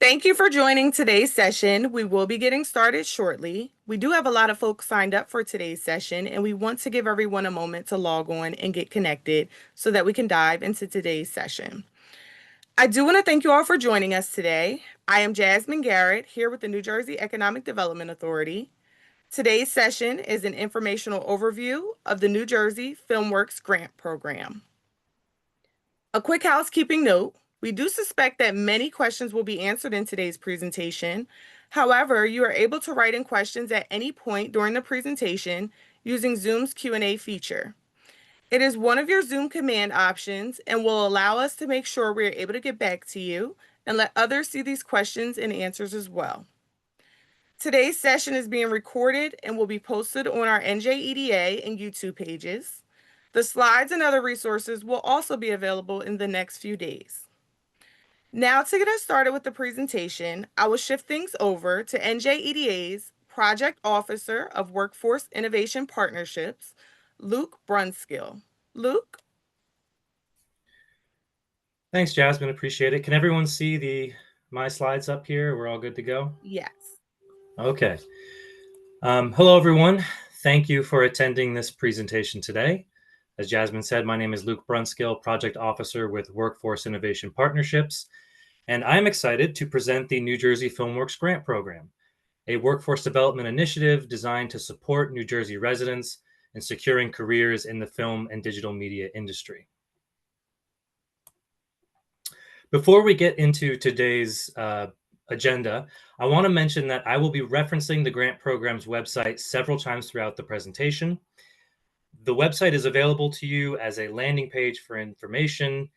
Thank you for joining today's session. We will be getting started shortly. We do have a lot of folks signed up for today's session, and we want to give everyone a moment to log on and get connected so that we can dive into today's session. I do want to thank you all for joining us today. I am Jasmine Garrett here with the New Jersey Economic Development Authority. Today's session is an informational overview of the New Jersey FilmWorks Grant Program. A quick housekeeping note. We do suspect that many questions will be answered in today's presentation. However, you are able to write in questions at any point during the presentation using Zoom's Q&A feature. It is one of your Zoom command options and will allow us to make sure we are able to get back to you and let others see these questions and answers as well. Today's session is being recorded and will be posted on our NJEDA and YouTube pages. The slides and other resources will also be available in the next few days. Now, to get us started with the presentation, I will shift things over to NJEDA's Project Officer of Workforce Innovation Partnerships, Luke Brunskill. Luke? Thanks, Jasmine. Appreciate it. Can everyone see my slides up here? We're all good to go? Yes. Okay. Hello, everyone. Thank you for attending this presentation today. As Jasmine said, my name is Luke Brunskill, Project Officer with Workforce Innovation Partnerships, and I'm excited to present the New Jersey FilmWorks Grant Program, a workforce development initiative designed to support New Jersey residents in securing careers in the film and digital media industry. Before we get into today's agenda, I want to mention that I will be referencing the grant program's website several times throughout the presentation. The website is available to you as a landing page for information,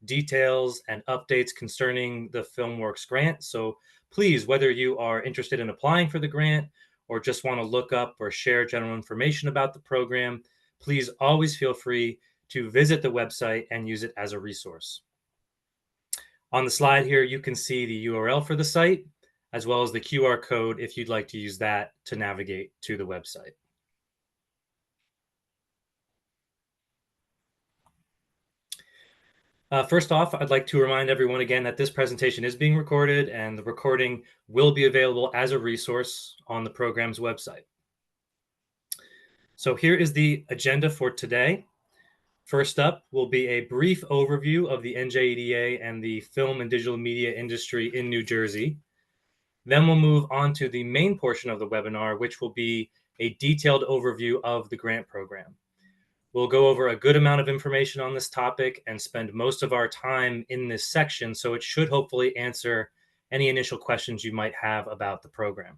details, and updates concerning the FilmWorks grant. So please, whether you are interested in applying for the grant or just want to look up or share general information about the program, please always feel free to visit the website and use it as a resource. On the slide here, you can see the URL for the site, as well as the QR code if you'd like to use that to navigate to the website. First off, I'd like to remind everyone again that this presentation is being recorded and the recording will be available as a resource on the program's website. So here is the agenda for today. First up will be a brief overview of the NJEDA and the film and digital media industry in New Jersey. Then we'll move on to the main portion of the webinar, which will be a detailed overview of the grant program. We'll go over a good amount of information on this topic and spend most of our time in this section, so it should hopefully answer any initial questions you might have about the program.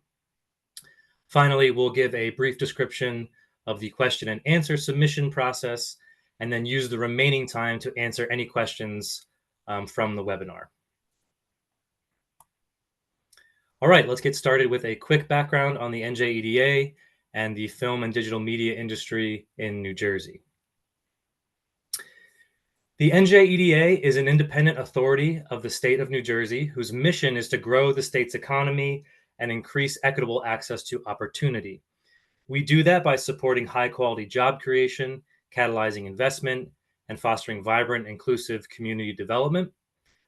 Finally, we'll give a brief description of the question and answer submission process, and then use the remaining time to answer any questions from the webinar. All right, let's get started with a quick background on the NJEDA and the film and digital media industry in New Jersey. The NJEDA is an independent authority of the state of New Jersey whose mission is to grow the state's economy and increase equitable access to opportunity. We do that by supporting high-quality job creation, catalyzing investment, and fostering vibrant, inclusive community development.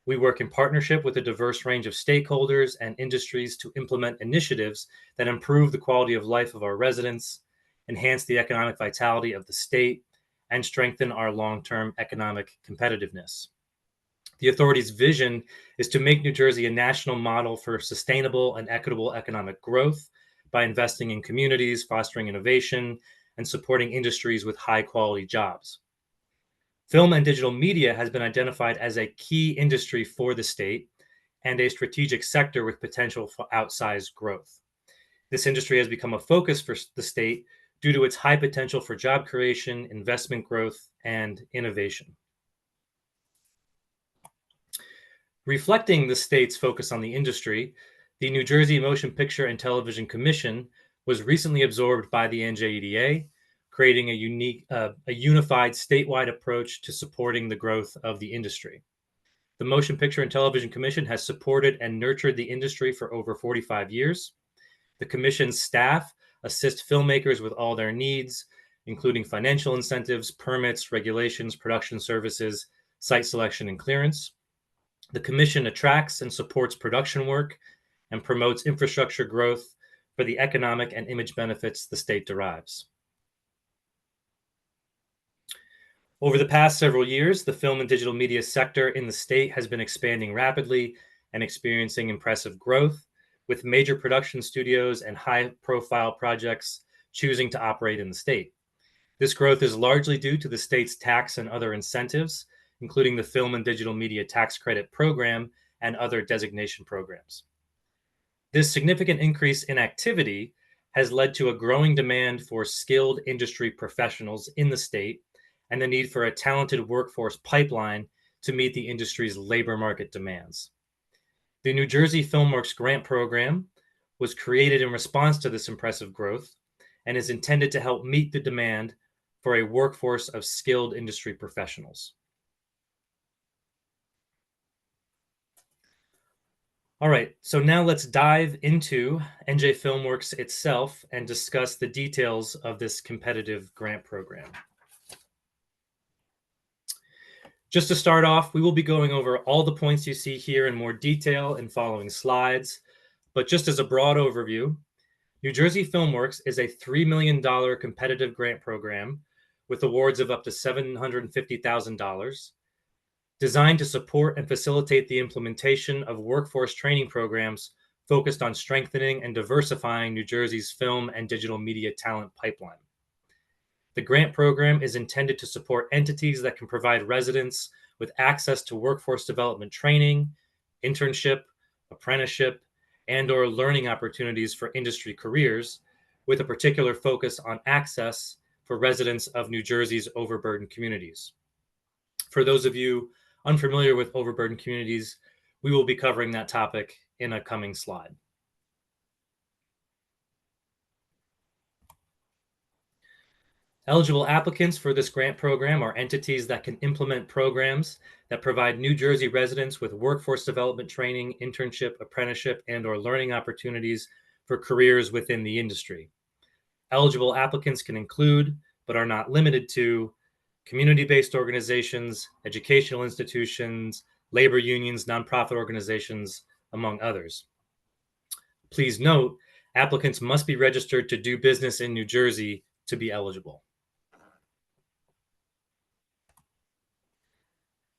We work in partnership with a diverse range of stakeholders and industries to implement initiatives that improve the quality of life of our residents, enhance the economic vitality of the state, and strengthen our long-term economic competitiveness. The authority's vision is to make New Jersey a national model for sustainable and equitable economic growth by investing in communities, fostering innovation, and supporting industries with high-quality jobs. Film and digital media has been identified as a key industry for the state and a strategic sector with potential for outsized growth. This industry has become a focus for the state due to its high potential for job creation, investment growth, and innovation. Reflecting the state's focus on the industry, the New Jersey Motion Picture and Television Commission was recently absorbed by the NJEDA, creating a unified statewide approach to supporting the growth of the industry. The Motion Picture and Television Commission has supported and nurtured the industry for over 45 years. The commission's staff assist filmmakers with all their needs, including financial incentives, permits, regulations, production services, site selection, and clearance. The Commission attracts and supports production work and promotes infrastructure growth for the economic and image benefits the state derives. Over the past several years, the film and digital media sector in the state has been expanding rapidly and experiencing impressive growth, with major production studios and high-profile projects choosing to operate in the state. This growth is largely due to the state's tax and other incentives, including the Film and Digital Media Tax Credit Program and other designation programs. This significant increase in activity has led to a growing demand for skilled industry professionals in the state and the need for a talented workforce pipeline to meet the industry's labor market demands. The New Jersey FilmWorks grant program was created in response to this impressive growth and is intended to help meet the demand for a workforce of skilled industry professionals. All right, so now let's dive into NJ FilmWorks itself and discuss the details of this competitive grant program. Just to start off, we will be going over all the points you see here in more detail in following slides, but just as a broad overview, New Jersey FilmWorks is a $3 million competitive grant program with awards of up to $750,000, designed to support and facilitate the implementation of workforce training programs focused on strengthening and diversifying New Jersey's film and digital media talent pipeline. The grant program is intended to support entities that can provide residents with access to workforce development training, internship, apprenticeship, and/or learning opportunities for industry careers, with a particular focus on access for residents of New Jersey's overburdened communities. For those of you unfamiliar with overburdened communities, we will be covering that topic in a coming slide. Eligible applicants for this grant program are entities that can implement programs that provide New Jersey residents with workforce development training, internship, apprenticeship, and/or learning opportunities for careers within the industry. Eligible applicants can include, but are not limited to, community-based organizations, educational institutions, labor unions, nonprofit organizations, among others. Please note, applicants must be registered to do business in New Jersey to be eligible.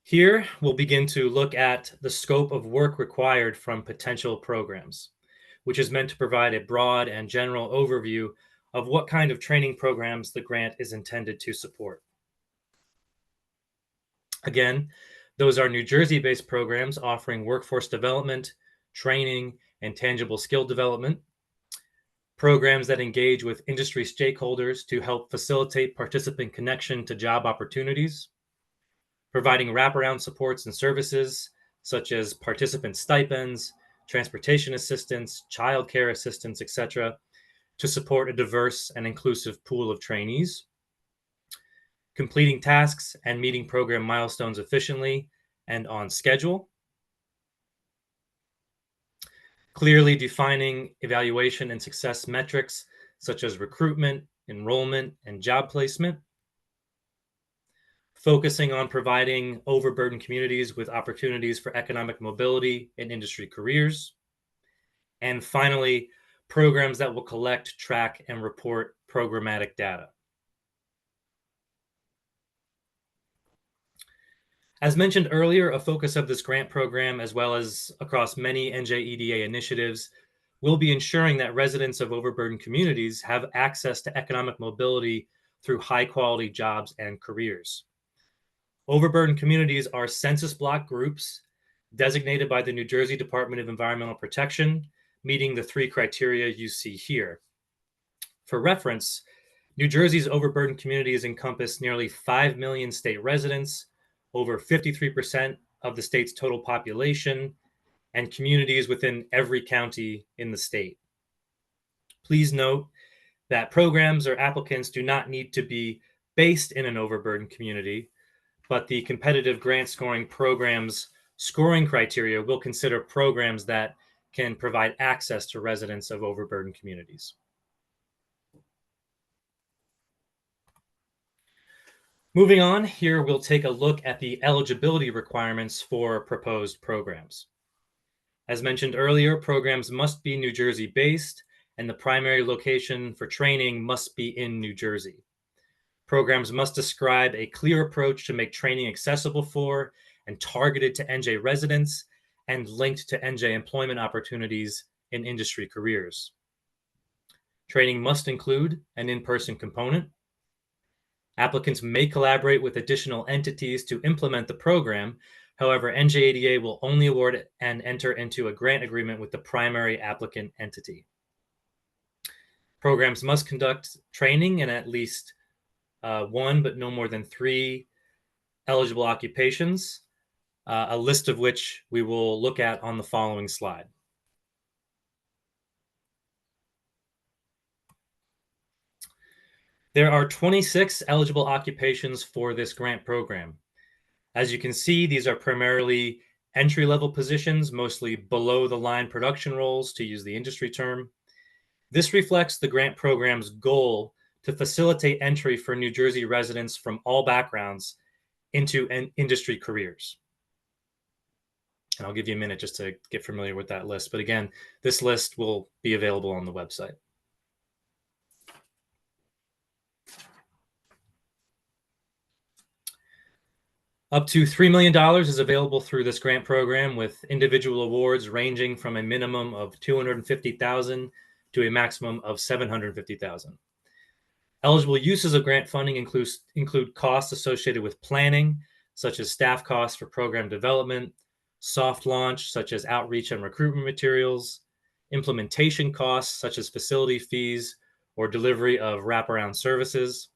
Here, we'll begin to look at the scope of work required from potential programs, which is meant to provide a broad and general overview of what kind of training programs the grant is intended to support. Again, those are New Jersey-based programs offering workforce development, training, and tangible skill development, programs that engage with industry stakeholders to help facilitate participant connection to job opportunities, providing wraparound supports and services such as participant stipends, transportation assistance, childcare assistance, etc., to support a diverse and inclusive pool of trainees, completing tasks and meeting program milestones efficiently and on schedule, clearly defining evaluation and success metrics such as recruitment, enrollment, and job placement, focusing on providing overburdened communities with opportunities for economic mobility and industry careers, and finally, programs that will collect, track, and report programmatic data. As mentioned earlier, a focus of this grant program, as well as across many NJEDA initiatives, will be ensuring that residents of overburdened communities have access to economic mobility through high-quality jobs and careers. Overburdened communities are census block groups designated by the New Jersey Department of Environmental Protection, meeting the 3 criteria you see here. For reference, New Jersey's overburdened communities encompass nearly 5 million state residents, over 53% of the state's total population, and communities within every county in the state. Please note that programs or applicants do not need to be based in an overburdened community, but the competitive grant scoring program's scoring criteria will consider programs that can provide access to residents of overburdened communities. Moving on, here we'll take a look at the eligibility requirements for proposed programs. As mentioned earlier, programs must be New Jersey based, and the primary location for training must be in New Jersey. Programs must describe a clear approach to make training accessible for and targeted to NJ residents and linked to NJ employment opportunities in industry careers. Training must include an in-person component. Applicants may collaborate with additional entities to implement the program. However, NJEDA will only award and enter into a grant agreement with the primary applicant entity. Programs must conduct training in at least one, but no more than 3 eligible occupations, a list of which we will look at on the following slide. There are 26 eligible occupations for this grant program. As you can see, these are primarily entry-level positions, mostly below-the-line production roles, to use the industry term. This reflects the grant program's goal to facilitate entry for New Jersey residents from all backgrounds into industry careers. And I'll give you a minute just to get familiar with that list. But again, this list will be available on the website. Up to $3 million is available through this grant program, with individual awards ranging from a minimum of $250,000 to a maximum of $750,000. Eligible uses of grant funding include costs associated with planning, such as staff costs for program development, soft launch, such as outreach and recruitment materials, implementation costs, such as facility fees or delivery of wraparound services,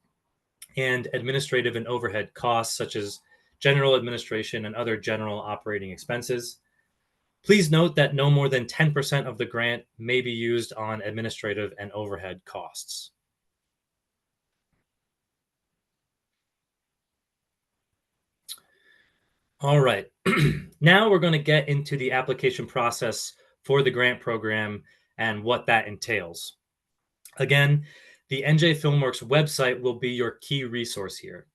and administrative and overhead costs, such as general administration and other general operating expenses. Please note that no more than 10% of the grant may be used on administrative and overhead costs. All right, now we're going to get into the application process for the grant program and what that entails. Again, the NJ FilmWorks website will be your key resource here.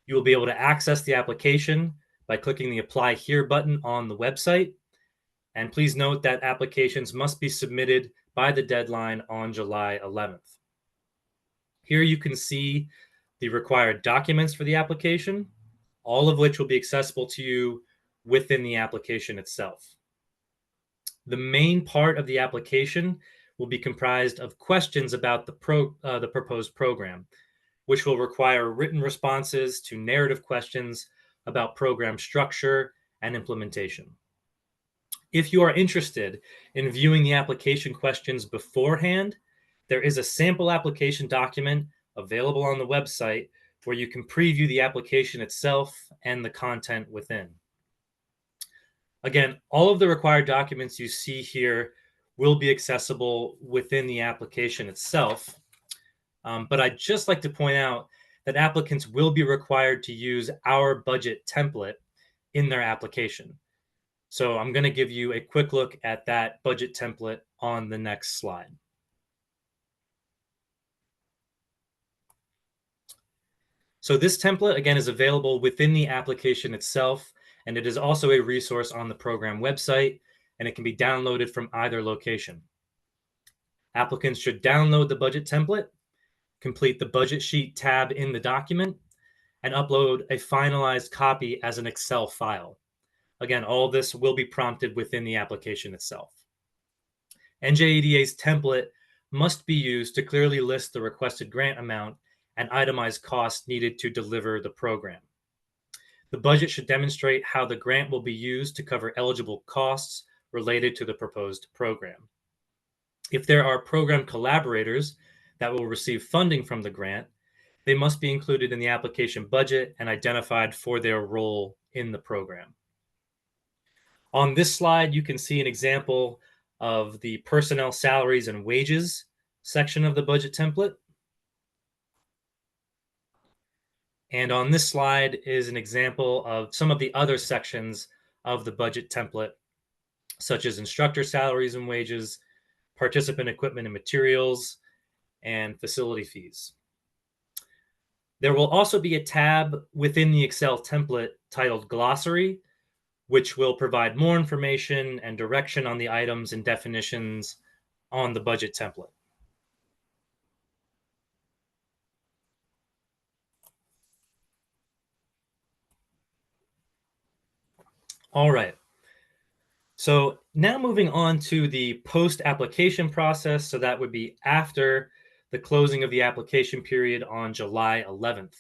You will be able to access the application by clicking the Apply Here button on the website. And please note that applications must be submitted by the deadline on July 11th. Here you can see the required documents for the application, all of which will be accessible to you within the application itself. The main part of the application will be comprised of questions about the proposed program, which will require written responses to narrative questions about program structure and implementation. If you are interested in viewing the application questions beforehand, there is a sample application document available on the website where you can preview the application itself and the content within. Again, all of the required documents you see here will be accessible within the application itself. But I'd just like to point out that applicants will be required to use our budget template in their application. So I'm going to give you a quick look at that budget template on the next slide. So this template, again, is available within the application itself, and it is also a resource on the program website, and it can be downloaded from either location. Applicants should download the budget template, complete the budget sheet tab in the document, and upload a finalized copy as an Excel file. Again, all this will be prompted within the application itself. NJEDA's template must be used to clearly list the requested grant amount and itemize costs needed to deliver the program. The budget should demonstrate how the grant will be used to cover eligible costs related to the proposed program. If there are program collaborators that will receive funding from the grant, they must be included in the application budget and identified for their role in the program. On this slide, you can see an example of the personnel salaries and wages section of the budget template. And on this slide is an example of some of the other sections of the budget template, such as instructor salaries and wages, participant equipment and materials, and facility fees. There will also be a tab within the Excel template titled Glossary, which will provide more information and direction on the items and definitions on the budget template. All right. So now moving on to the post-application process. So that would be after the closing of the application period on July 11th.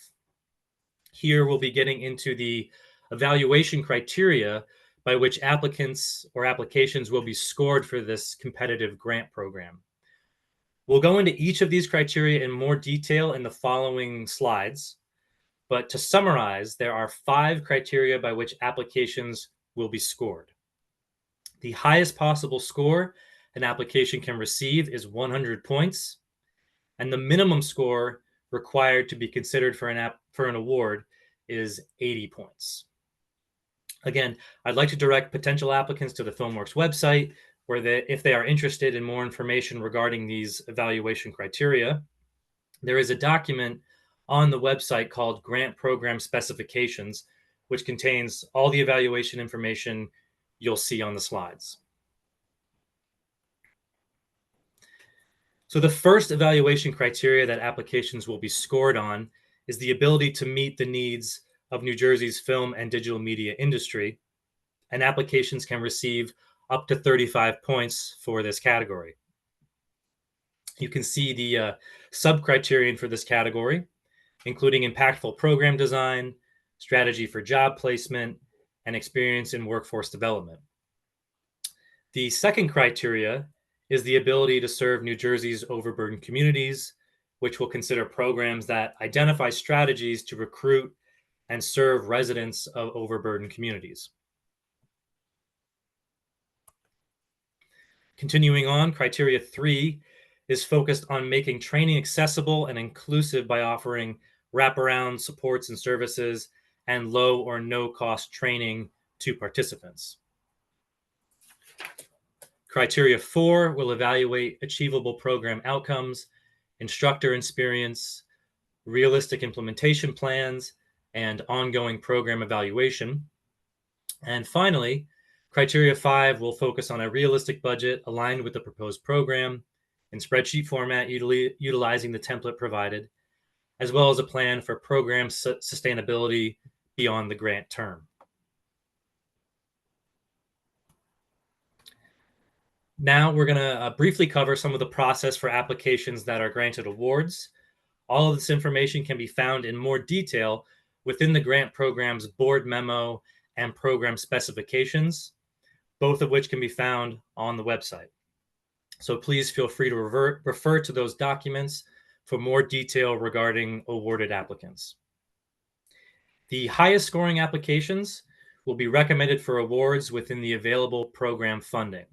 Here we'll be getting into the evaluation criteria by which applicants or applications will be scored for this competitive grant program. We'll go into each of these criteria in more detail in the following slides, but to summarize, there are 5 criteria by which applications will be scored. The highest possible score an application can receive is 100 points, and the minimum score required to be considered for an award is 80 points. Again, I'd like to direct potential applicants to the FilmWorks website, where if they are interested in more information regarding these evaluation criteria, there is a document on the website called Grant Program Specifications, which contains all the evaluation information you'll see on the slides. So the first evaluation criteria that applications will be scored on is the ability to meet the needs of New Jersey's film and digital media industry, and applications can receive up to 35 points for this category. You can see the sub-criterion for this category, including impactful program design, strategy for job placement, and experience in workforce development. The second criteria is the ability to serve New Jersey's overburdened communities, which will consider programs that identify strategies to recruit and serve residents of overburdened communities. Continuing on, criteria 3 is focused on making training accessible and inclusive by offering wraparound supports and services and low or no cost training to participants. Criteria 4 will evaluate achievable program outcomes, instructor experience, realistic implementation plans, and ongoing program evaluation. And finally, criteria 5 will focus on a realistic budget aligned with the proposed program in spreadsheet format, utilizing the template provided, as well as a plan for program sustainability beyond the grant term. Now we're going to briefly cover some of the process for applications that are granted awards. All of this information can be found in more detail within the grant program's board memo and program specifications, both of which can be found on the website. So please feel free to refer to those documents for more detail regarding awarded applicants. The highest scoring applications will be recommended for awards within the available program funding.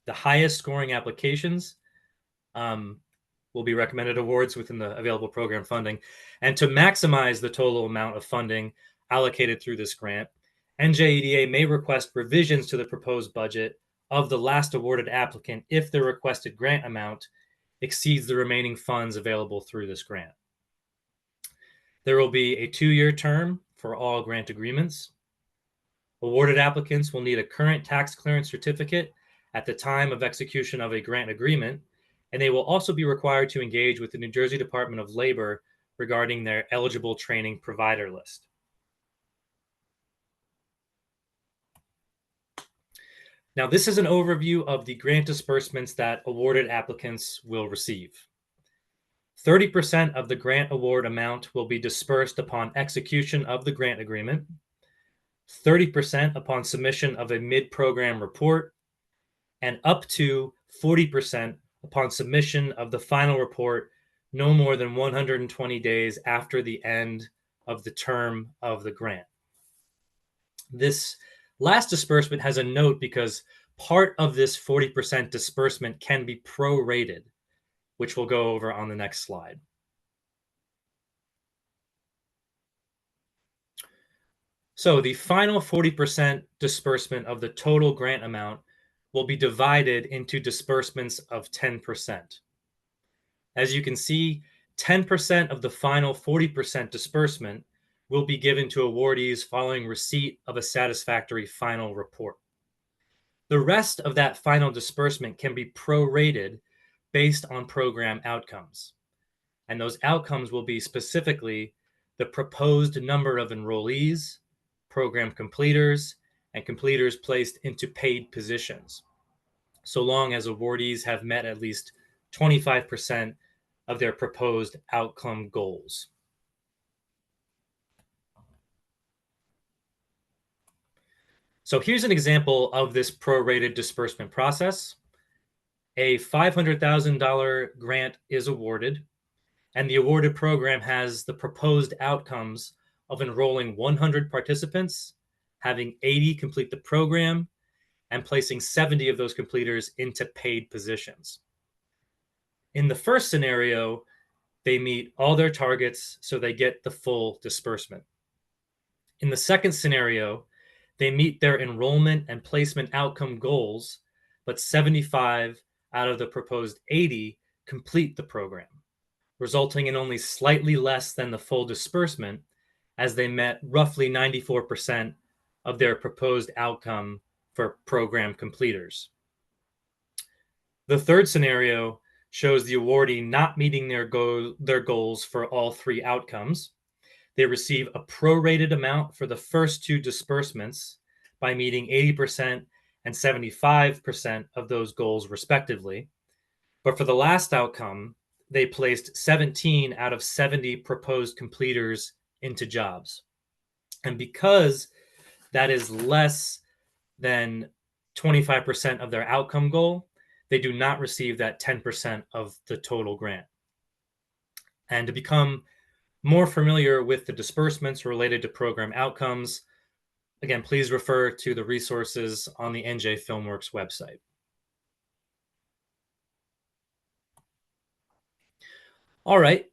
The highest scoring applications will be recommended awards within the available program funding. And to maximize the total amount of funding allocated through this grant, NJEDA may request revisions to the proposed budget of the last awarded applicant if the requested grant amount exceeds the remaining funds available through this grant. There will be a 2-year term for all grant agreements. Awarded applicants will need a current tax clearance certificate at the time of execution of a grant agreement, and they will also be required to engage with the New Jersey Department of Labor regarding their eligible training provider list. Now, this is an overview of the grant disbursements that awarded applicants will receive. 30% of the grant award amount will be dispersed upon execution of the grant agreement, 30% upon submission of a mid-program report, and up to 40% upon submission of the final report no more than 120 days after the end of the term of the grant. This last disbursement has a note because part of this 40% disbursement can be prorated, which we'll go over on the next slide. So the final 40% disbursement of the total grant amount will be divided into disbursements of 10%. As you can see, 10% of the final 40% disbursement will be given to awardees following receipt of a satisfactory final report. The rest of that final disbursement can be prorated based on program outcomes. And those outcomes will be specifically the proposed number of enrollees, program completers, and completers placed into paid positions, so long as awardees have met at least 25% of their proposed outcome goals. So here's an example of this prorated disbursement process. A $500,000 grant is awarded, and the awarded program has the proposed outcomes of enrolling 100 participants, having 80 complete the program, and placing 70 of those completers into paid positions. In the first scenario, they meet all their targets, so they get the full disbursement. In the second scenario, they meet their enrollment and placement outcome goals, but 75 out of the proposed 80 complete the program, resulting in only slightly less than the full disbursement, as they met roughly 94% of their proposed outcome for program completers. The third scenario shows the awardee not meeting their goals for all three outcomes. They receive a prorated amount for the first two disbursements by meeting 80% and 75% of those goals respectively. But for the last outcome, they placed 17 out of 70 proposed completers into jobs. And because that is less than 25% of their outcome goal, they do not receive that 10% of the total grant. And to become more familiar with the disbursements related to program outcomes, again, please refer to the resources on the NJ Filmworks website. All right,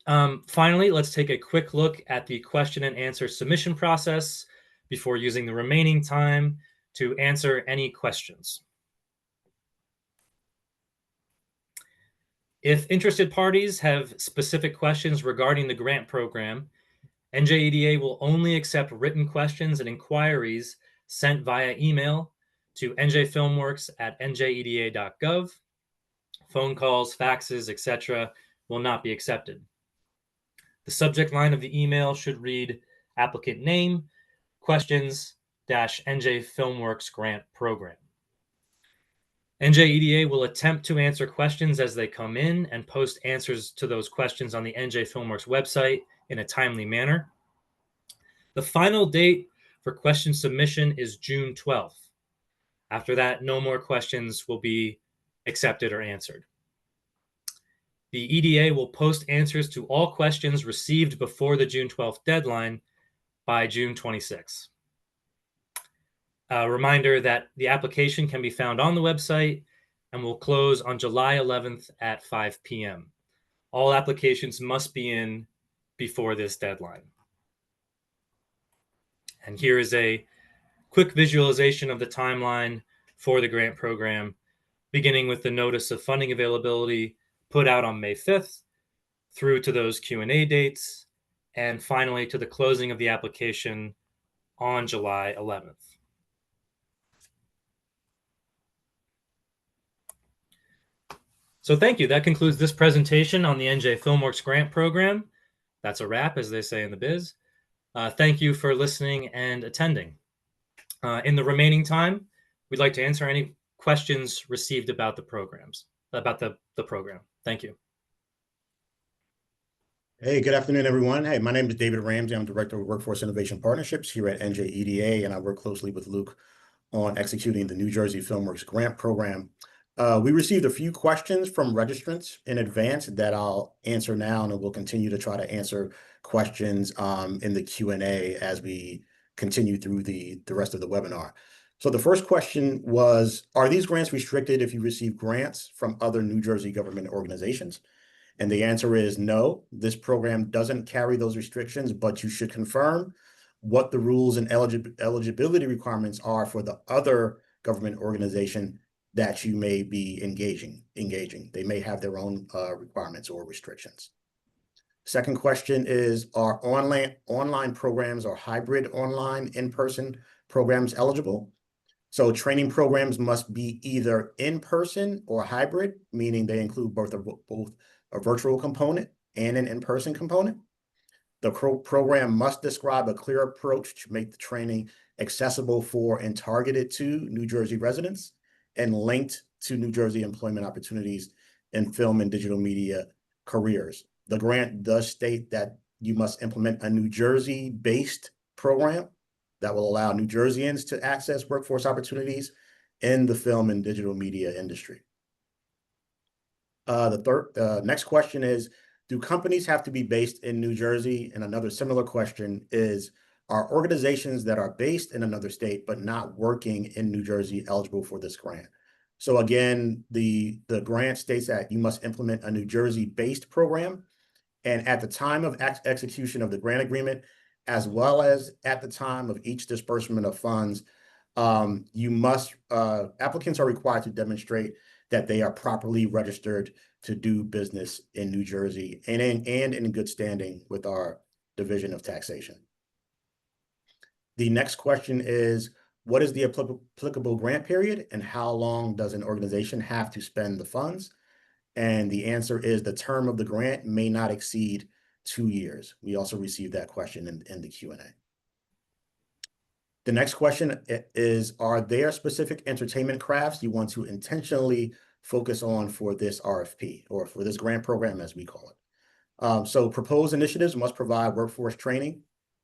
finally, let's take a quick look at the question and answer submission process before using the remaining time to answer any questions. If interested parties have specific questions regarding the grant program, NJEDA will only accept written questions and inquiries sent via email to njfilmworks@njeda.gov. Phone calls, faxes, etc. will not be accepted. The subject line of the email should read applicant name, questions -NJ Filmworks grant program. NJEDA will attempt to answer questions as they come in and post answers to those questions on the NJ Filmworks website in a timely manner. The final date for question submission is June 12th. After that, no more questions will be accepted or answered. The EDA will post answers to all questions received before the June 12th deadline by June 26th. A reminder that the application can be found on the website and will close on July 11th at 5 p.m. All applications must be in before this deadline. And here is a quick visualization of the timeline for the grant program, beginning with the notice of funding availability put out on May 5th, through to those Q&A dates, and finally to the closing of the application on July 11th. So thank you. That concludes this presentation on the NJ Filmworks grant program. That's a wrap, as they say in the biz. Thank you for listening and attending. In the remaining time, we'd like to answer any questions received about the programs, about the program. Thank you. Hey, good afternoon, everyone. Hey, my name is David Ramsey. I'm Director of Workforce Innovation Partnerships here at NJEDA, and I work closely with Luke on executing the New Jersey Filmworks grant program. We received a few questions from registrants in advance that I'll answer now, and we'll continue to try to answer questions in the Q&A as we continue through the rest of the webinar. So the first question was, are these grants restricted if you receive grants from other New Jersey government organizations? And the answer is no, this program doesn't carry those restrictions, but you should confirm what the rules and eligibility requirements are for the other government organization that you may be engaging. They may have their own requirements or restrictions. Second question is, are online programs or hybrid online in-person programs eligible? So training programs must be either in-person or hybrid, meaning they include both a virtual component and an in-person component. The program must describe a clear approach to make the training accessible for and targeted to New Jersey residents and linked to New Jersey employment opportunities in film and digital media careers. The grant does state that you must implement a New Jersey-based program that will allow New Jerseyans to access workforce opportunities in the film and digital media industry. The next question is, do companies have to be based in New Jersey? And another similar question is, are organizations that are based in another state but not working in New Jersey eligible for this grant? So again, the grant states that you must implement a New Jersey-based program. And at the time of execution of the grant agreement, as well as at the time of each disbursement of funds, applicants are required to demonstrate that they are properly registered to do business in New Jersey and in good standing with our Division of Taxation. The next question is, what is the applicable grant period and how long does an organization have to spend the funds? And the answer is the term of the grant may not exceed 2 years. We also received that question in the Q&A. The next question is, are there specific entertainment crafts you want to intentionally focus on for this RFP or for this grant program, as we call it? So proposed initiatives must provide workforce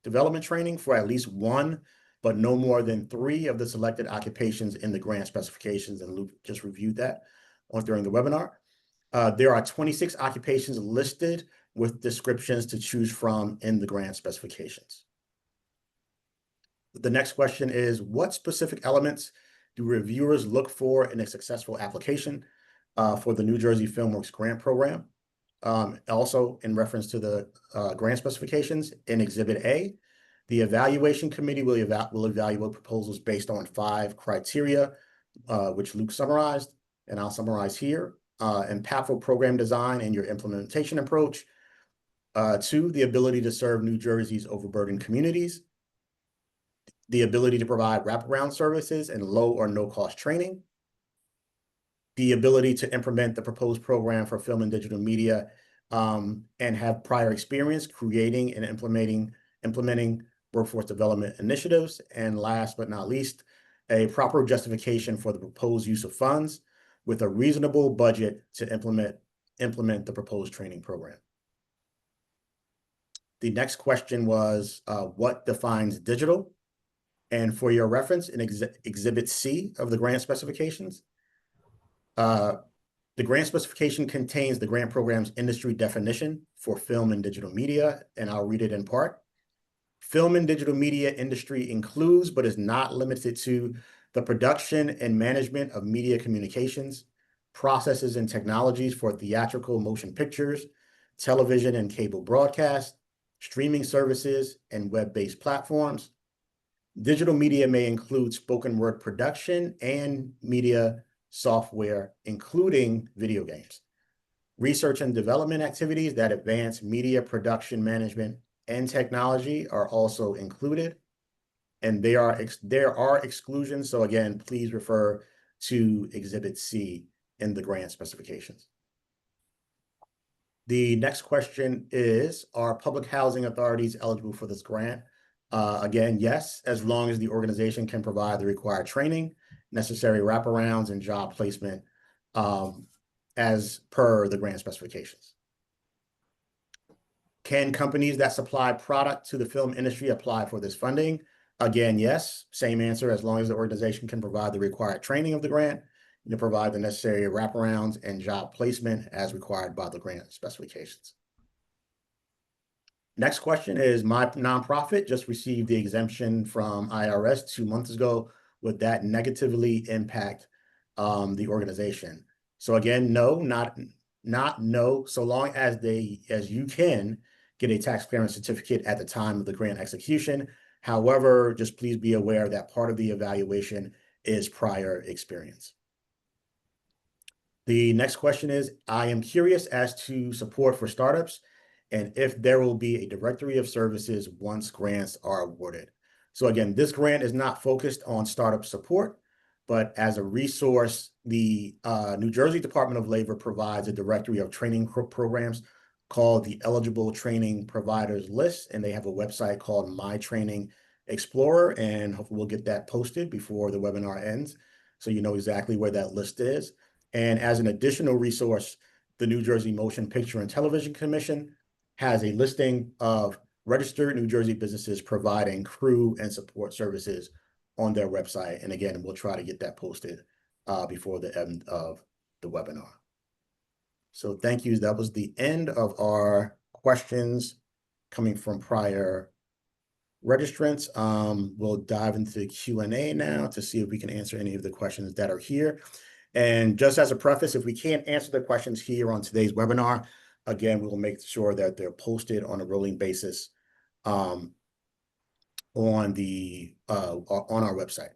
development training for at least one, but no more than 3 of the selected occupations in the grant specifications, and Luke just reviewed that during the webinar. There are 26 occupations listed with descriptions to choose from in the grant specifications. The next question is, what specific elements do reviewers look for in a successful application for the New Jersey FilmWorks grant program? Also, in reference to the grant specifications, in Exhibit A, the evaluation committee will evaluate proposals based on 5 criteria, which Luke summarized, and I'll summarize here. Impactful program design and your implementation approach. 2, the ability to serve New Jersey's overburdened communities. The ability to provide wraparound services and low or no cost training. The ability to implement the proposed program for film and digital media and have prior experience creating and implementing workforce development initiatives. And last but not least, a proper justification for the proposed use of funds with a reasonable budget to implement the proposed training program. The next question was, what defines digital? And for your reference, in Exhibit C of the grant specifications, the grant specification contains the grant program's industry definition for film and digital media, and I'll read it in part. Film and digital media industry includes, but is not limited to, the production and management of media communications, processes and technologies for theatrical motion pictures, television and cable broadcast, streaming services, and web-based platforms. Digital media may include spoken word production and media software, including video games. Research and development activities that advance media production management and technology are also included. And there are exclusions. So again, please refer to Exhibit C in the grant specifications. The next question is, are public housing authorities eligible for this grant? Again, yes, as long as the organization can provide the required training, necessary wraparounds, and job placement as per the grant specifications. Can companies that supply product to the film industry apply for this funding? Again, yes, same answer, as long as the organization can provide the required training of the grant and provide the necessary wraparounds and job placement as required by the grant specifications. Next question is, my nonprofit just received the exemption from IRS 2 months ago. Would that negatively impact the organization? So again, no, not no, so long as you can get a tax clearance certificate at the time of the grant execution. However, just please be aware that part of the evaluation is prior experience. The next question is, I am curious as to support for startups and if there will be a directory of services once grants are awarded. So again, this grant is not focused on startup support, but as a resource, the New Jersey Department of Labor provides a directory of training programs called the Eligible Training Providers List, and they have a website called My Training Explorer, and hopefully we'll get that posted before the webinar ends, so you know exactly where that list is. And as an additional resource, the New Jersey Motion Picture and Television Commission has a listing of registered New Jersey businesses providing crew and support services on their website. And again, we'll try to get that posted before the end of the webinar. So thank you. That was the end of our questions coming from prior registrants. We'll dive into the Q&A now to see if we can answer any of the questions that are here. And just as a preface, if we can't answer the questions here on today's webinar, again, we will make sure that they're posted on a rolling basis on our website.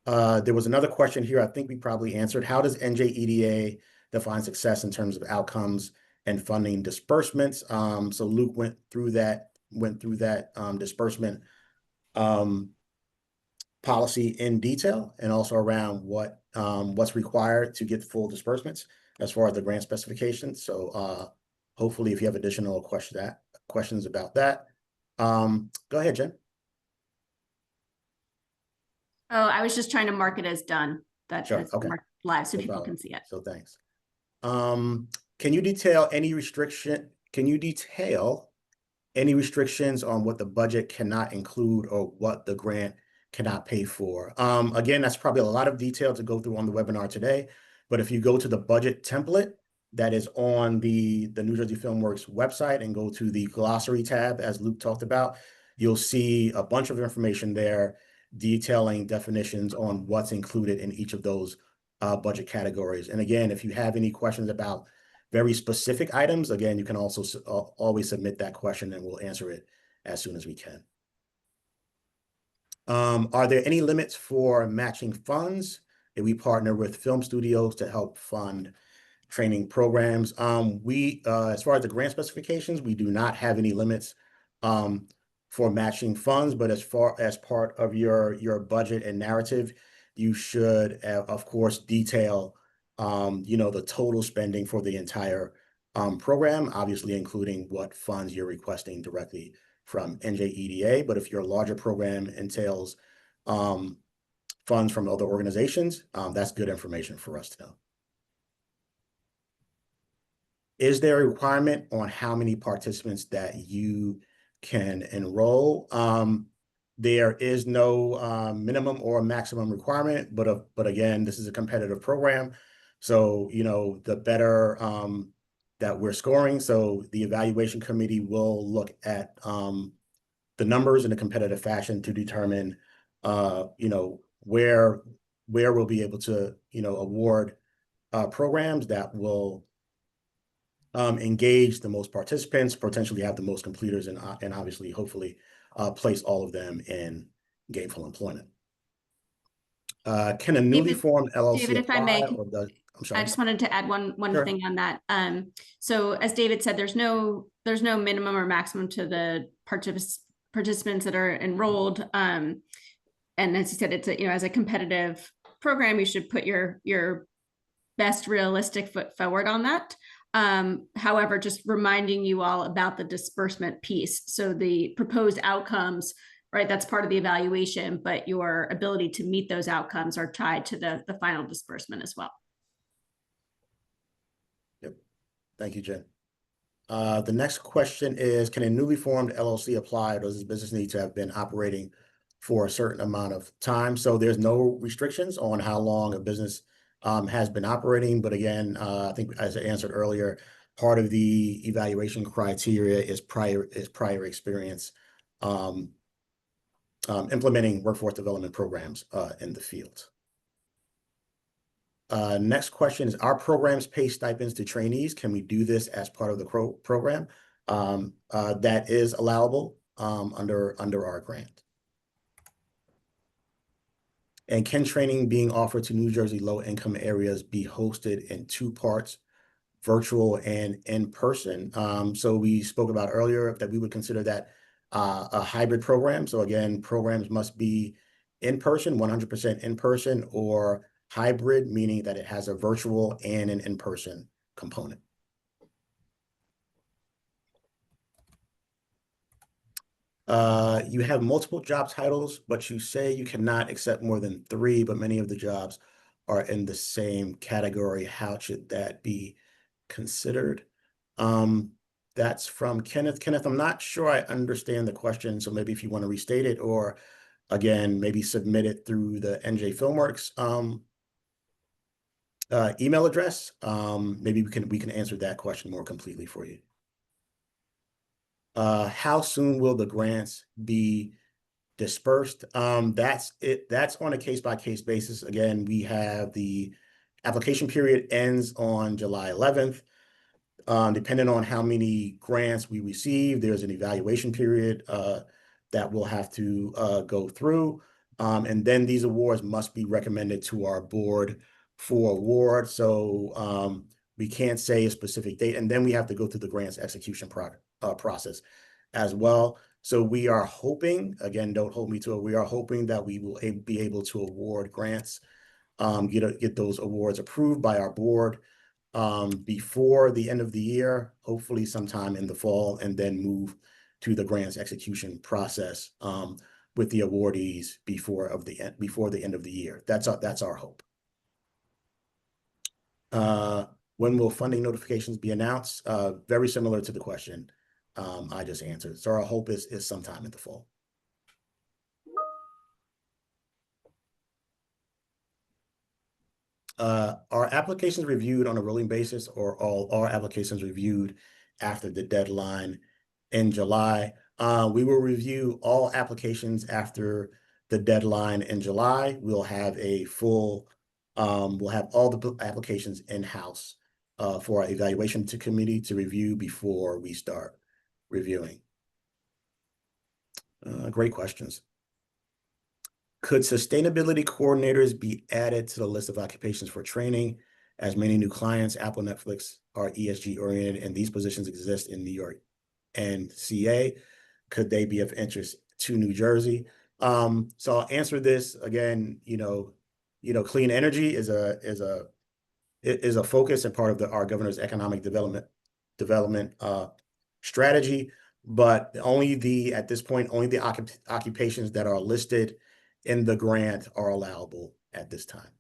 There was another question here I think we probably answered. How does NJEDA define success in terms of outcomes and funding disbursements? So Luke went through that disbursement policy in detail, and also around what's required to get full disbursements as far as the grant specifications. So hopefully if you have additional questions about that, go ahead, Jen. Oh, I was just trying to mark it as done. That's Sure. Okay. marked live so No people problem. can see it. So thanks. Can you detail any restrictions on what the budget cannot include or what the grant cannot pay for? Again, that's probably a lot of detail to go through on the webinar today, but if you go to the budget template that is on the New Jersey FilmWorks website and go to the glossary tab, as Luke talked about, you'll see a bunch of information there detailing definitions on what's included in each of those budget categories. And again, if you have any questions about very specific items, again, you can also always submit that question and we'll answer it as soon as we can. Are there any limits for matching funds if we partner with film studios to help fund training programs? As far as the grant specifications, we do not have any limits for matching funds, but as part of your budget and narrative, you should, of course, detail the total spending for the entire program, obviously including what funds you're requesting directly from NJEDA. But if your larger program entails funds from other organizations, that's good information for us to know. Is there a requirement on how many participants that you can enroll? There is no minimum or maximum requirement, but again, this is a competitive program. So, the better that we're scoring, so the evaluation committee will look at the numbers in a competitive fashion to determine, where we'll be able to, award programs that will engage the most participants, potentially have the most completers, and obviously, hopefully, place all of them in gainful employment. Can a newly formed LLC David, if I may, I'm sorry. I just wanted to add one Sure. thing on that. So as David said, there's no minimum or maximum to the participants that are enrolled. And as you said, it's as a competitive program, you should put your best realistic foot forward on that. However, just reminding you all about the disbursement piece. So the proposed outcomes, right, that's part of the evaluation, but your ability to meet those outcomes are tied to the final disbursement as well. Yep. Thank you, Jen. The next question is, can a newly formed LLC apply, or does this business need to have been operating for a certain amount of time? So there's no restrictions on how long a business has been operating. But again, I think as I answered earlier, part of the evaluation criteria is prior experience implementing workforce development programs in the field. Next question is, our programs pay stipends to trainees? Can we do this as part of the program? That is allowable under our grant. And can training being offered to New Jersey low-income areas be hosted in two parts virtual and in person. So we spoke about earlier that we would consider that a hybrid program. So again, programs must be in person, 100% in person, or hybrid, meaning that it has a virtual and an in-person component. You have multiple job titles, but you say you cannot accept more than 3, but many of the jobs are in the same category. How should that be considered? That's from Kenneth. Kenneth, I'm not sure I understand the question, so maybe if you want to restate it, or again, maybe submit it through the NJ Filmworks email address. Maybe we can answer that question more completely for you. How soon will the grants be dispersed? That's it. That's on a case-by-case basis. Again, we have the application period ends on July 11th. Depending on how many grants we receive, there's an evaluation period that we'll have to go through. And then these awards must be recommended to our board for award. So we can't say a specific date. And then we have to go through the grants execution process as well. So we are hoping, again, don't hold me to it, we are hoping that we will be able to award grants, get those awards approved by our board before the end of the year, hopefully sometime in the fall, and then move to the grants execution process with the awardees before the end of the year. That's our hope. When will funding notifications be announced? Very similar to the question I just answered. So our hope is sometime in the fall. Are applications reviewed on a rolling basis, or all are applications reviewed after the deadline in July? We will review all applications after the deadline in July. We'll have a full, we'll have all the applications in-house for our evaluation committee to review before we start reviewing. Great questions. Could sustainability coordinators be added to the list of occupations for training, as many new clients, Apple, Netflix, are ESG oriented, and these positions exist in New York and CA? Could they be of interest to New Jersey? So I'll answer this again. Clean energy is a focus and part of our governor's economic development strategy, but at this point, only the occupations that are listed in the grant are allowable at this time.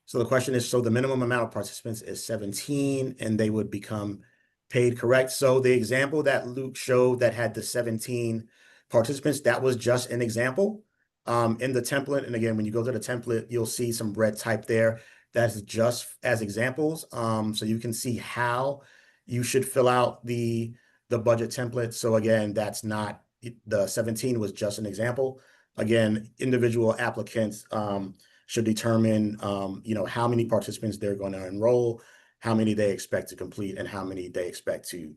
So the question is, so the minimum amount of participants is 17 and they would become paid, correct? So the example that Luke showed that had the 17 participants, that was just an example in the template. And again, when you go to the template, you'll see some red type there. That's just as examples. So you can see how you should fill out the budget template. So again, that's not, the 17 was just an example. Again, individual applicants should determine, how many participants they're going to enroll, how many they expect to complete, and how many they expect to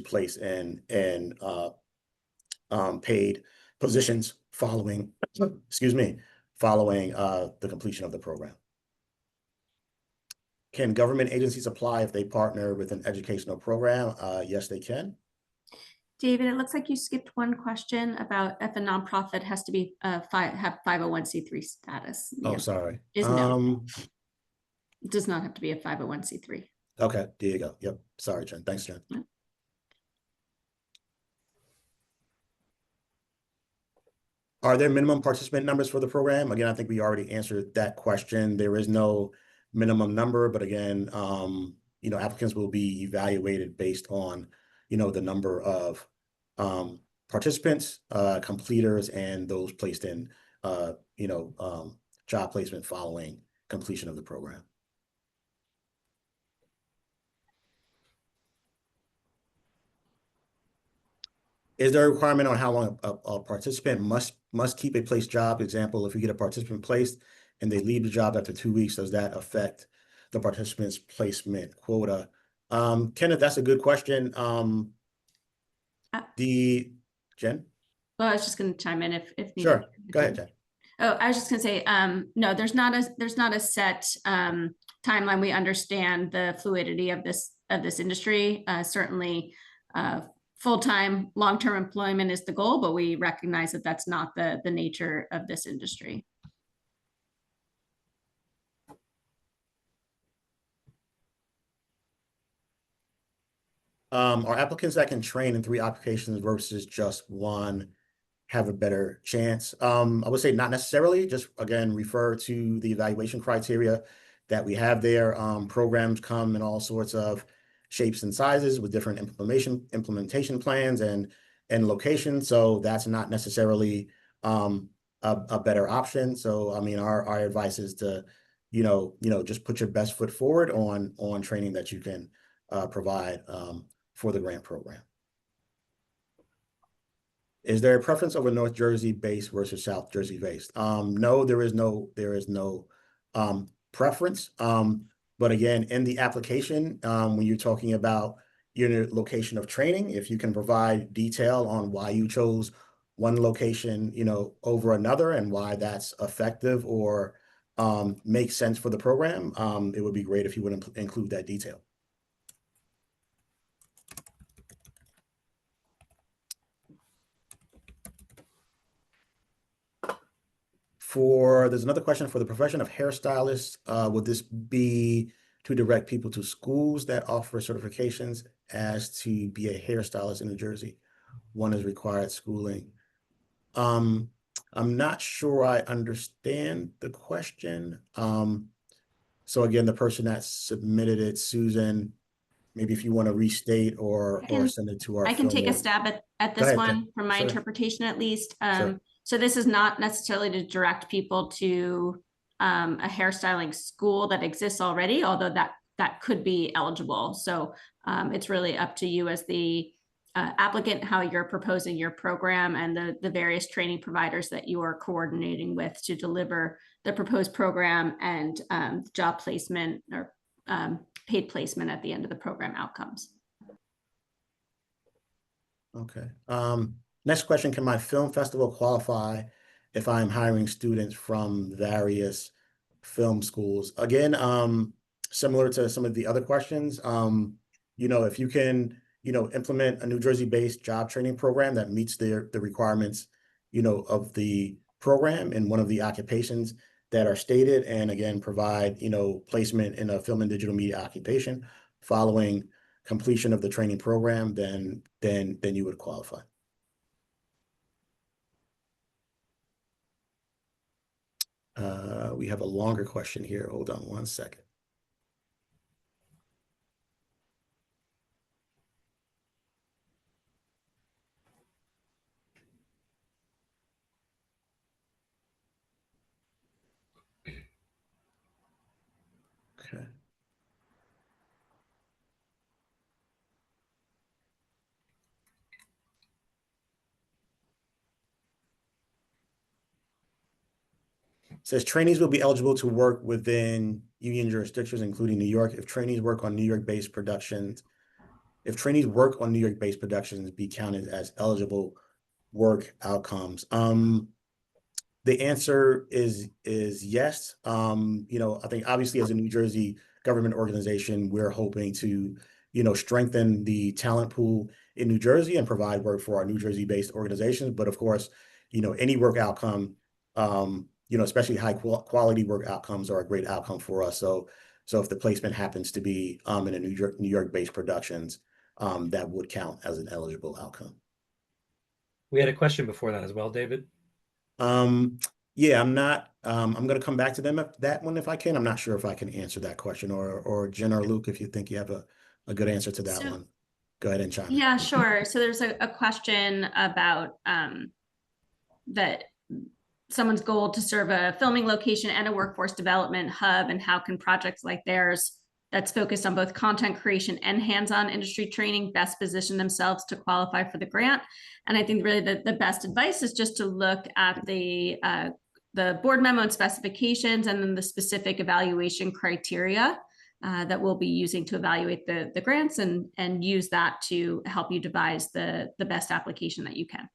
place in paid positions following, following the completion of the program. Can government agencies apply if they partner with an educational program? Yes, they can. David, it looks like you skipped one question about if a nonprofit has to be have 501c3 status. Oh, sorry. No. It does not have to be a 501c3. Okay, there you go. Yep. Sorry, Jen. Thanks, Jen. Yep. Are there minimum participant numbers for the program? Again, I think we already answered that question. There is no minimum number, but again, applicants will be evaluated based on, the number of participants, completers, and those placed in, job placement following completion of the program. Is there a requirement on how long a participant must keep a placed job? Example, if you get a participant placed and they leave the job after 2 weeks, does that affect the participant's placement quota? Kenneth, that's a good question. Jen? Well, I was just going to chime in if needed. Sure, go ahead, Jen. Oh, I was just going to say, no, there's not a set timeline. We understand the fluidity of this industry. Certainly, full-time, long-term employment is the goal, but we recognize that that's not the nature of this industry. Are applicants that can train in 3 occupations versus just one have a better chance? I would say not necessarily. Just again, refer to the evaluation criteria that we have there. Programs come in all sorts of shapes and sizes with different implementation plans and locations. So that's not necessarily a better option. So I mean, our advice is to, just put your best foot forward on training that you can provide for the grant program. Is there a preference over North Jersey based versus South Jersey based? No, there is no preference. But again, in the application, when you're talking about your location of training, if you can provide detail on why you chose one location, over another and why that's effective or makes sense for the program, it would be great if you would include that detail. There's another question for the profession of hairstylist. Would this be to direct people to schools that offer certifications as to be a hairstylist in New Jersey? One is required schooling. I'm not sure I understand the question. So again, the person that submitted it, Susan, maybe if you want to restate or send it to our. I can take a stab at this one from my interpretation, at least. Sure. So this is not necessarily to direct people to a hairstyling school that exists already, although that could be eligible. So it's really up to you as the applicant, how you're proposing your program and the various training providers that you are coordinating with to deliver the proposed program and job placement or paid placement at the end of the program outcomes. Okay. Next question, can my film festival qualify if I'm hiring students from various film schools? Again, similar to some of the other questions, if you can, implement a New Jersey-based job training program that meets the requirements, of the program in one of the occupations that are stated, and again, provide, placement in a film and digital media occupation following completion of the training program, then you would qualify. We have a longer question here. Hold on one second. Okay. Says trainees will be eligible to work within union jurisdictions, including New York. If trainees work on New York-based productions, be counted as eligible work outcomes. The answer is yes. I think obviously as a New Jersey government organization, we're hoping to, strengthen the talent pool in New Jersey and provide work for our New Jersey-based organizations. But of course, any work outcome, especially high quality work outcomes are a great outcome for us. So if the placement happens to be in a New York-based productions, that would count as an eligible outcome. We had a question before that as well, David. Yeah, I'm going to come back to them that one if I can. I'm not sure if I can answer that question, or Jen or Luke, if you think you have a good answer to that one, go ahead and chime in. Yeah, sure. So there's a question about that someone's goal to serve a filming location and a workforce development hub, and how can projects like theirs that's focused on both content creation and hands-on industry training best position themselves to qualify for the grant. And I think really the best advice is just to look at the board memo and specifications, and then the specific evaluation criteria that we'll be using to evaluate the grants, and use that to help you devise the best application that you can.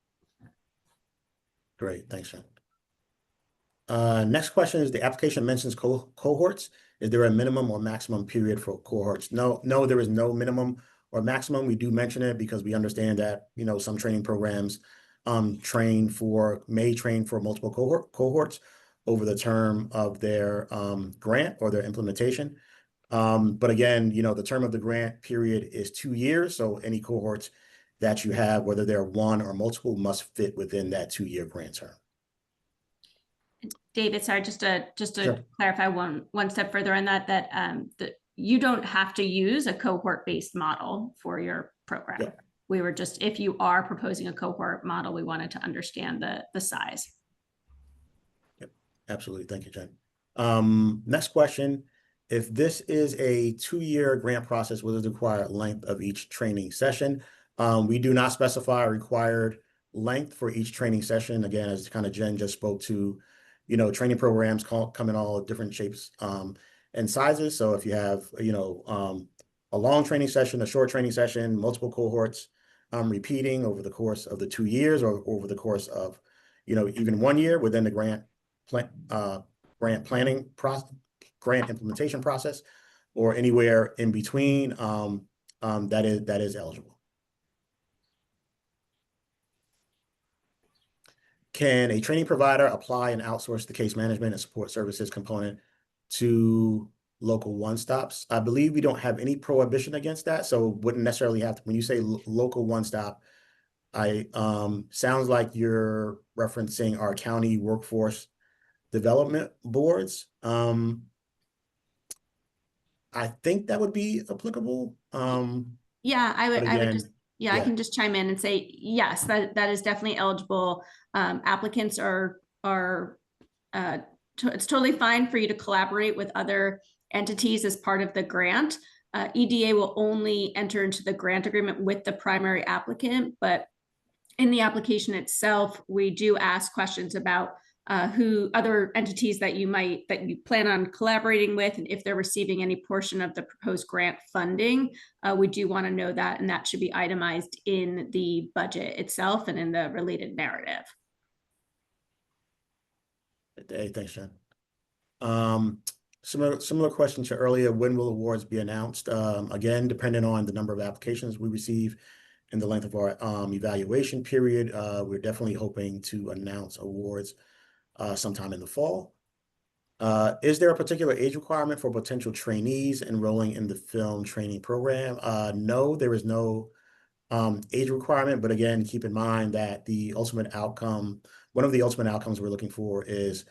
Great, thanks, Jen. Next question is, the application mentions cohorts. Is there a minimum or maximum period for cohorts? No, there is no minimum or maximum. We do mention it because we understand that, you know, some training programs may train for multiple cohorts over the term of their grant or their implementation. But again, you know, the term of the grant period is 2 years. So any cohorts that you have, whether they're one or multiple, must fit within that 2-year grant term. David, sorry, just to Sure. clarify one step further on that you don't have to use a cohort-based model for your program. Yeah. We were just, if you are proposing a cohort model, we wanted to understand the size. Yep, absolutely. Thank you, Jen. Next question. If this is a 2-year grant process, what is the required length of each training session? We do not specify a required length for each training session. Again, as kind of Jen just spoke to, you know, training programs come in all different shapes and sizes. So if you have, you know, a long training session, a short training session, multiple cohorts repeating over the course of the 2 years or over the course of, you know, even 1 year within the grant planning process, grant implementation process, or anywhere in between, that is eligible. Can a training provider apply and outsource the case management and support services component to local one-stops? I believe we don't have any prohibition against that, so wouldn't necessarily have to. When you say local one-stop, sounds like you're referencing our county workforce development boards. I think that would be applicable. Yeah, I would again, just, I can just chime in and say, yes, that is definitely eligible. Applicants it's totally fine for you to collaborate with other entities as part of the grant. EDA will only enter into the grant agreement with the primary applicant, but in the application itself, we do ask questions about who other entities that you plan on collaborating with, and if they're receiving any portion of the proposed grant funding. We do want to know that, and that should be itemized in the budget itself and in the related narrative. Hey, thanks, Jen. Similar question to earlier, when will awards be announced? Again, depending on the number of applications we receive and the length of our evaluation period, we're definitely hoping to announce awards sometime in the fall. Is there a particular age requirement for potential trainees enrolling in the film training program? No, there is no age requirement, but again, keep in mind that the ultimate outcome, one of the ultimate outcomes we're looking for is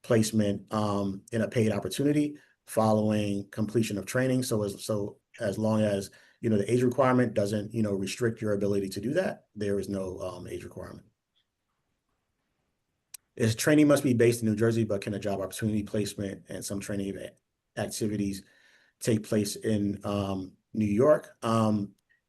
placement in a paid opportunity following completion of training. So as long as, you know, the age requirement doesn't, you know, restrict your ability to do that, there is no age requirement. Is training must be based in New Jersey, but can a job opportunity placement and some training activities take place in New York?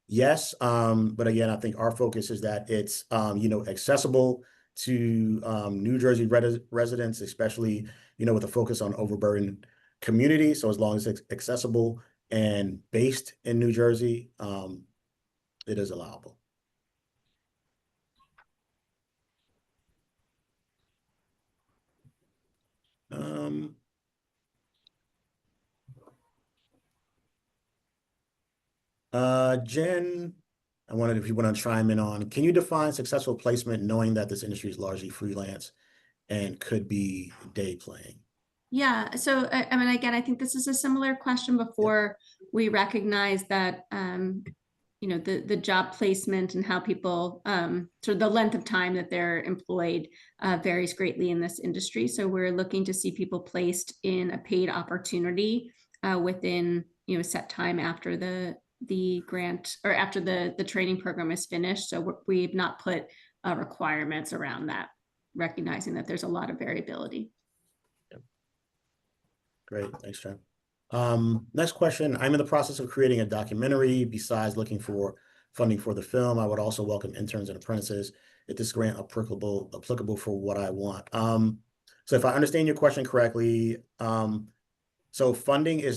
Yes, but again, I think our focus is that it's you know, accessible to New Jersey residents, especially, you know, with a focus on overburdened communities. So as long as it's accessible and based in New Jersey, it is allowable. Jen, I wondered if you want to chime in on, can you define successful placement knowing that this industry is largely freelance and could be day playing? Yeah, so I mean, again, I think this is a similar question before. We recognize that you know, the job placement and how people sort of the length of time that they're employed varies greatly in this industry. So we're looking to see people placed in a paid opportunity within, you know, set time after the grant or after the training program is finished. So we've not put requirements around that, recognizing that there's a lot of variability. Yep. Great, thanks, Jen. Next question. I'm in the process of creating a documentary. Besides looking for funding for the film, I would also welcome interns and apprentices if this grant applicable for what I want. So if I understand your question correctly, so funding are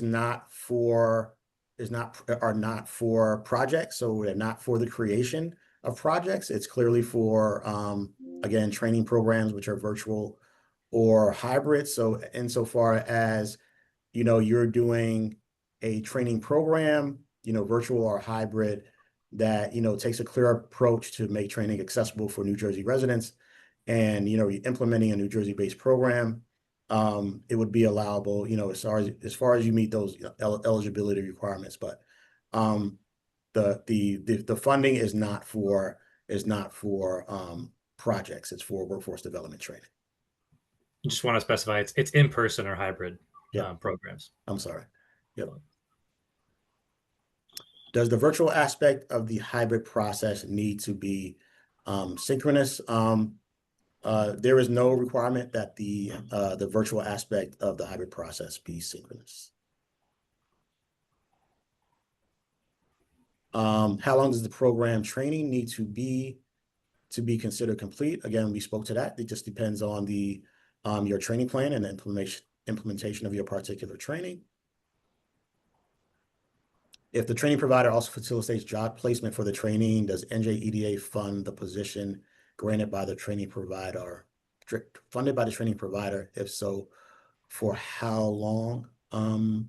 not for projects. So they're not for the creation of projects. It's clearly for again, training programs which are virtual or hybrid. So insofar as, you're doing a training program, virtual or hybrid, that, takes a clear approach to make training accessible for New Jersey residents, and, implementing a New Jersey-based program, it would be allowable, as far as you meet those eligibility requirements. But the funding is not for projects. It's for workforce development training. You just want to specify it's in person or hybrid programs. I'm sorry. Yep. Does the virtual aspect of the hybrid process need to be synchronous? There is no requirement that the virtual aspect of the hybrid process be synchronous. How long does the program training need to be considered complete? Again, we spoke to that. It just depends on the your training plan and the implementation of your particular training. If the training provider also facilitates job placement for the training, does NJEDA fund the position granted by the training provider? Funded by the training provider? If so, for how long? Can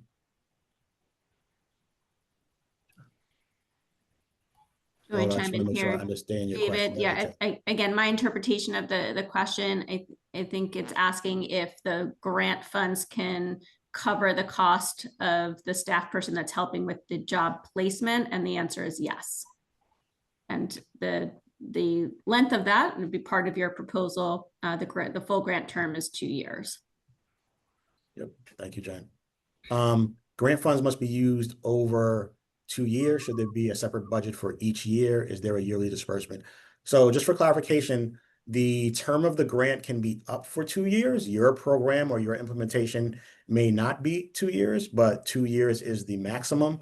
I I just chime want to in make sure I here, understand your David? question. Yeah, again, my interpretation of the question, I think it's asking if the grant funds can cover the cost of the staff person that's helping with the job placement, and the answer is yes. And the length of that would be part of your proposal. The full grant term is 2 years. Yep. Thank you, Jen. Grant funds must be used over 2 years. Should there be a separate budget for each year? Is there a yearly disbursement? So just for clarification, the term of the grant can be up for 2 years. Your program or your implementation may not be 2 years, but 2 years is the maximum.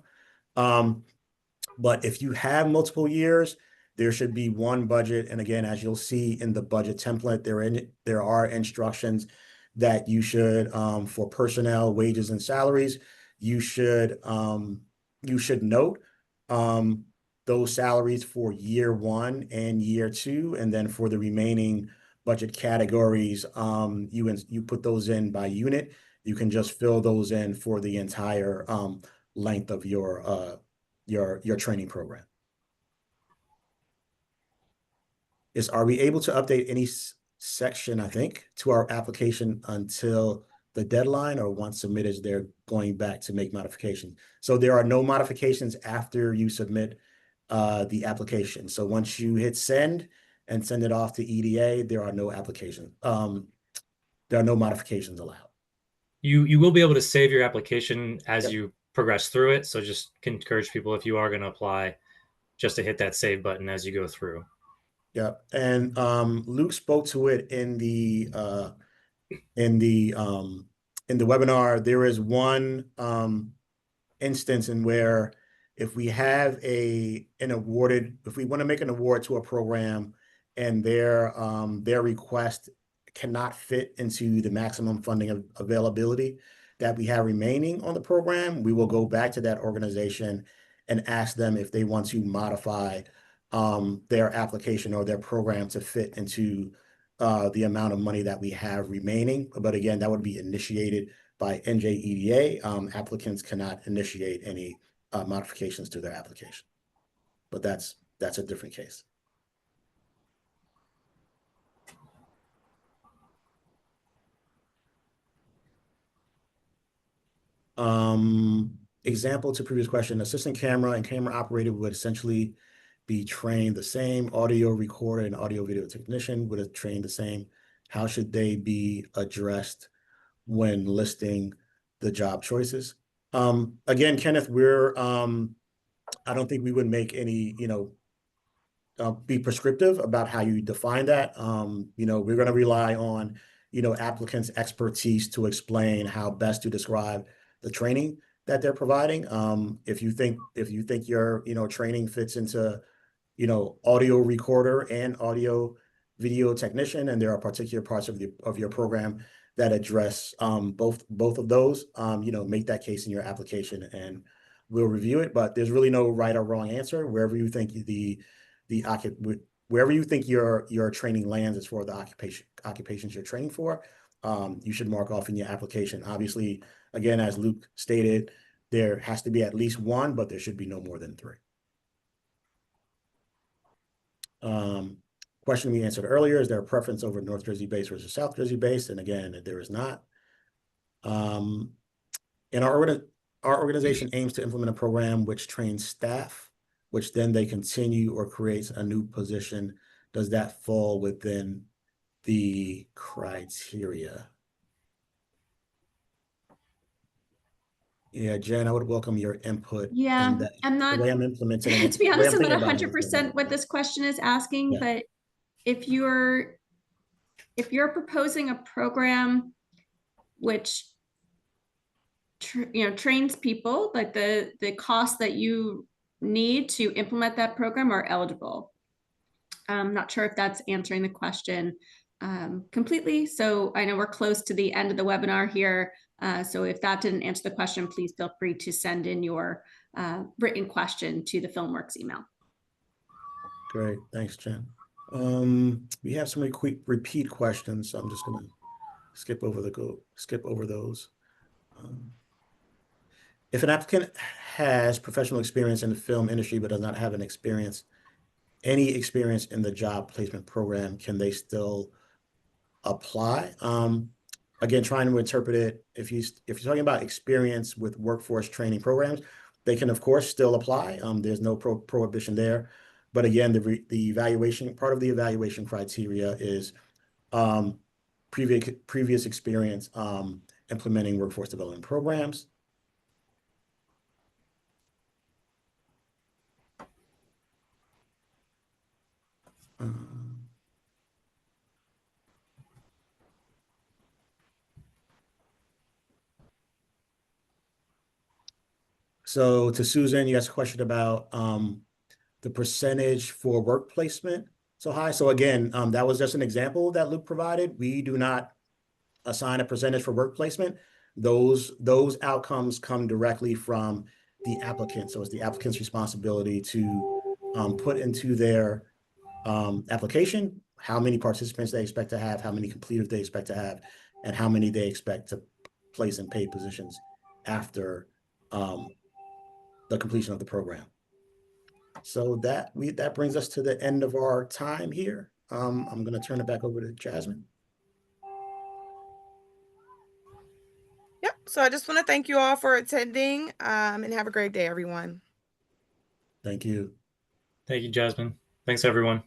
But if you have multiple years, there should be one budget. And again, as you'll see in the budget template, there are instructions that you should, for personnel, wages, and salaries, you should note those salaries for year 1 and year 2, and then for the remaining budget categories, you put those in by unit. You can just fill those in for the entire length of your training program. Are we able to update any section, I think, to our application until the deadline, or once submitted, they're going back to make modifications? So there are no modifications after you submit the application. So once you hit send and send it off to EDA, there are no applications. There are no modifications allowed. You will be able to save your application as you progress through it. So just encourage people, if you are going to apply, just to hit that save button as you go through. Yeah, and Luke spoke to it in the webinar. There is one instance in where if we have if we want to make an award to a program and their request cannot fit into the maximum funding availability that we have remaining on the program, we will go back to that organization and ask them if they want to modify their application or their program to fit into the amount of money that we have remaining. But again, that would be initiated by NJEDA. Applicants cannot initiate any modifications to their application, but that's a different case. Example to previous question: assistant camera and camera operator would essentially be trained the same. Audio recorder and audio video technician would have trained the same. How should they be addressed when listing the job choices? Again, Kenneth, I don't think we would make any, be prescriptive about how you define that. We're going to rely on, applicants' expertise to explain how best to describe the training that they're providing. If you think your, training fits into, audio recorder and audio video technician, and there are particular parts of your program that address both of those, make that case in your application and we'll review it. But there's really no right or wrong answer. Wherever you think the wherever you think your training lands as for the occupations you're training for, you should mark off in your application. Obviously, again, as Luke stated, there has to be at least one, but there should be no more than 3. Question we answered earlier, is there a preference over North Jersey based versus South Jersey based? And again, there is not. And our organization aims to implement a program which trains staff, which then they continue or creates a new position. Does that fall within the criteria? Yeah, Jen, I would welcome your input. Yeah, I'm not, the way I'm implementing it. to be honest, I'm not 100% what what this question is asking, Yeah. but if you're proposing a program which trains people, like the costs that you need to implement that program are eligible. I'm not sure if that's answering the question completely. So I know we're close to the end of the webinar here. So if that didn't answer the question, please feel free to send in your written question to the FilmWorks email. Great, thanks, Jen. We have some repeat questions, so I'm just gonna skip over those. If an applicant has professional experience in the film industry but does not have any experience in the job placement program, can they still apply? Again, trying to interpret it, if you're talking about experience with workforce training programs, they can of course still apply. There's no prohibition there. But again, the evaluation, part of the evaluation criteria is previous experience implementing workforce development programs. So to Susan, you asked a question about the percentage for work placement so high. So again, that was just an example that Luke provided. We do not assign a percentage for work placement. Those outcomes come directly from the applicant. So it's the applicant's responsibility to put into their application how many participants they expect to have, how many completers they expect to have, and how many they expect to place in paid positions after the completion of the program. So that brings us to the end of our time here. I'm going to turn it back over to Jasmine. Yep. So I just want to thank you all for attending and have a great day, everyone. Thank you. Thank you, Jasmine. Thanks, everyone.